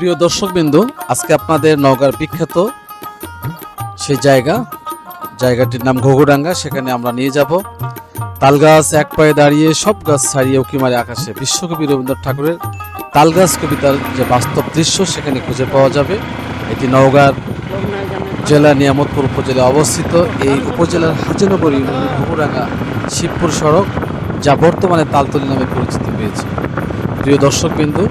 প্রিয় দর্শকবৃন্দু, আজকে আপনাদের নওগাঁর বিখ্যাত সেই জায়গাটির নাম ঘুঘুডাঙ্গা। সেখানে আমরা নিয়ে যাব। তালগাছ এক পায়ে দাঁড়িয়ে সব গাছ ছাড়িয়ে উঁকি মারে আকাশে, বিশ্বকবি রবীন্দ্রনাথ ঠাকুরের তালগাছ কবিতার যে বাস্তব দৃশ্য সেখানে খুঁজে পাওয়া যাবে। এটি নওগাঁর জেলা নিয়ামতপুর উপজেলায় অবস্থিত। এই উপজেলার হাজিনগর ইউনিয়নের ঘুঘুডাঙ্গা শিবপুর সড়ক, যা বর্তমানে তালতলি নামে পরিচিতি পেয়েছে। প্রিয় দর্শকবৃন্দু,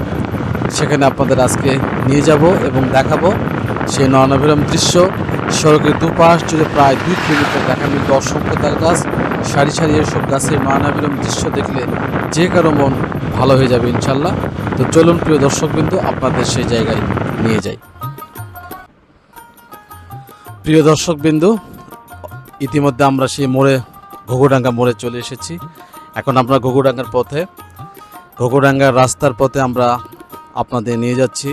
সেখানে আপনাদের আজকে নিয়ে যাব এবং দেখাবো সেই নয়নাভিরাম দৃশ্য। সড়কের দুপাশ জুড়ে প্রায় 2 কিলোমিটার দেখা মিলবে অসংখ্য তাল গাছ, সারি সারি এসব গাছের নয়নাভিরাম দৃশ্য দেখলে যে কারো মন ভালো হয়ে যাবে ইনশাল্লাহ। তো চলুন প্রিয় দর্শকবৃন্দু, আপনাদের সেই জায়গায় নিয়ে যাই। প্রিয় দর্শকবৃন্দু, ইতিমধ্যে আমরা সেই ঘুঘুডাঙ্গা মোড়ে চলে এসেছি। এখন আমরা ঘুঘুডাঙ্গার রাস্তার পথে আমরা আপনাদের নিয়ে যাচ্ছি।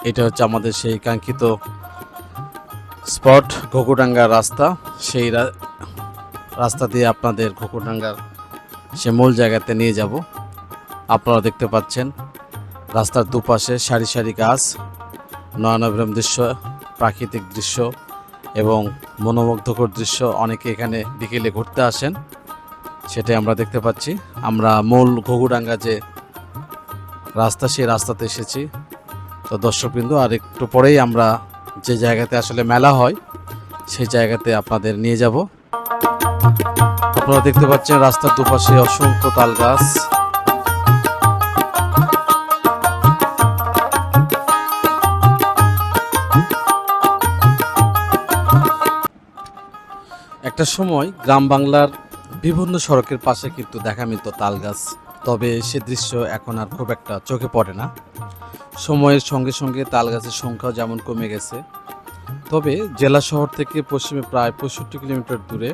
এটা হচ্ছে আমাদের সেই কাঙ্ক্ষিত স্পট ঘুঘুডাঙ্গার রাস্তা। সেই রাস্তা দিয়ে আপনাদের ঘুঘুডাঙ্গার সে মূল জায়গাতে নিয়ে যাব। আপনারা দেখতে পাচ্ছেন রাস্তার দুপাশে সারি সারি গাছ, নয়নাভিরাম দৃশ্য, প্রাকৃতিক দৃশ্য এবং মনোমুগ্ধকর দৃশ্য। অনেকে এখানে বিকেলে ঘুরতে আসেন, সেটাই আমরা দেখতে পাচ্ছি। আমরা মূল ঘুঘুডাঙ্গা যে রাস্তা, সেই রাস্তাতে এসেছি। তো দর্শকবৃন্দ, আর একটু পরেই আমরা যে জায়গাতে আসলে মেলা হয় সেই জায়গাতে আপনাদের নিয়ে যাব। আপনারা দেখতে পাচ্ছেন রাস্তার দুপাশে অসংখ্য তাল গাছ। একটা সময় গ্রাম বাংলার বিভিন্ন সড়কের পাশে কিন্তু দেখা মিলত তাল গাছ, তবে সে দৃশ্য এখন আর খুব একটা চোখে পড়ে না। সময়ের সঙ্গে সঙ্গে তাল গাছের সংখ্যাও যেমন কমে গেছে, তবে জেলা শহর থেকে পশ্চিমে প্রায় 65 কিলোমিটার দূরে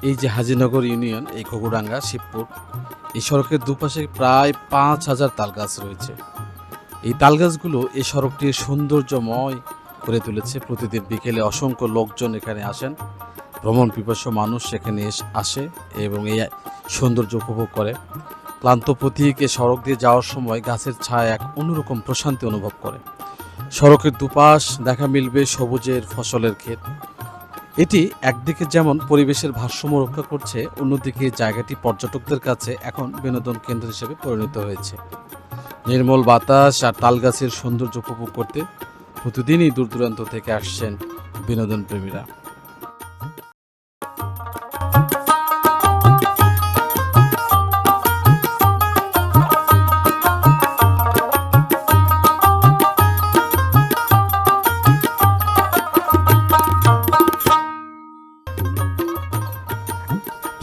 এই যে হাজিনগর ইউনিয়ন, এই ঘুঘুডাঙ্গা শিবপুর, এই সড়কের দুপাশে প্রায় 5000 তাল গাছ রয়েছে। এই তাল গাছগুলো এই সড়কটির সৌন্দর্যময় করে তুলেছে। প্রতিদিন বিকেলে অসংখ্য লোকজন এখানে আসেন, ভ্রমণ পিপাসু মানুষ সেখানে আসে এবং এই সৌন্দর্য উপভোগ করে। ক্লান্ত পথিকে সড়ক দিয়ে যাওয়ার সময় গাছের ছায়া এক অন্যরকম প্রশান্তি অনুভব করে। সড়কের দুপাশ দেখা মিলবে সবুজের ফসলের ক্ষেত। এটি একদিকে যেমন পরিবেশের ভারসাম্য রক্ষা করছে, অন্যদিকে জায়গাটি পর্যটকদের কাছে এখন বিনোদন কেন্দ্র হিসেবে পরিণত হয়েছে। নির্মল বাতাস আর তাল গাছের সৌন্দর্য উপভোগ করতে প্রতিদিনই দূর দূরান্ত থেকে আসছেন বিনোদন প্রেমীরা।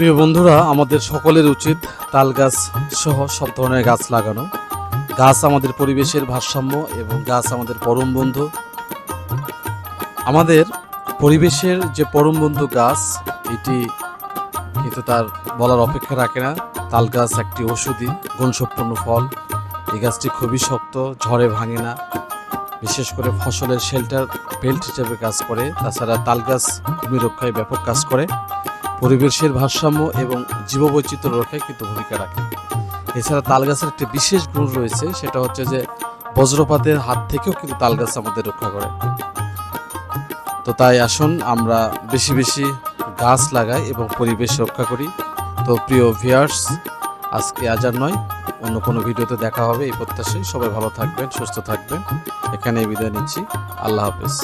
প্রিয় বন্ধুরা, আমাদের সকলের উচিত তাল গাছ সহ সব ধরনের গাছ লাগানো। গাছ আমাদের পরিবেশের ভারসাম্য এবং গাছ আমাদের পরম বন্ধু। আমাদের পরিবেশের যে পরম বন্ধু গাছ, এটি কিন্তু তার বলার অপেক্ষা রাখে না। তাল গাছ একটি ঔষধি গুণসম্পন্ন ফল। এই গাছটি খুবই শক্ত, ঝড়ে ভাঙে না, বিশেষ করে ফসলের শেল্টার বেল্ট হিসেবে কাজ করে। তাছাড়া তাল গাছ ভূমি রক্ষায় ব্যাপক কাজ করে, পরিবেশের ভারসাম্য এবং জীববৈচিত্র্য রক্ষায় কিন্তু ভূমিকা রাখে। এছাড়া তাল গাছের একটি বিশেষ গুণ রয়েছে, সেটা হচ্ছে যে বজ্রপাতের হাত থেকেও কিন্তু তাল গাছ আমাদের রক্ষা করে। তো তাই আসুন আমরা বেশি বেশি গাছ লাগাই এবং পরিবেশ রক্ষা করি। তো প্রিয় ভিউয়ার্স, আজকে আজ আর নয়, অন্য কোনো ভিডিওতে দেখা হবে এই প্রত্যাশায়। সবাই ভালো থাকবেন, সুস্থ থাকবেন। এখানে বিদায় নিচ্ছি। আল্লাহ হাফেজ।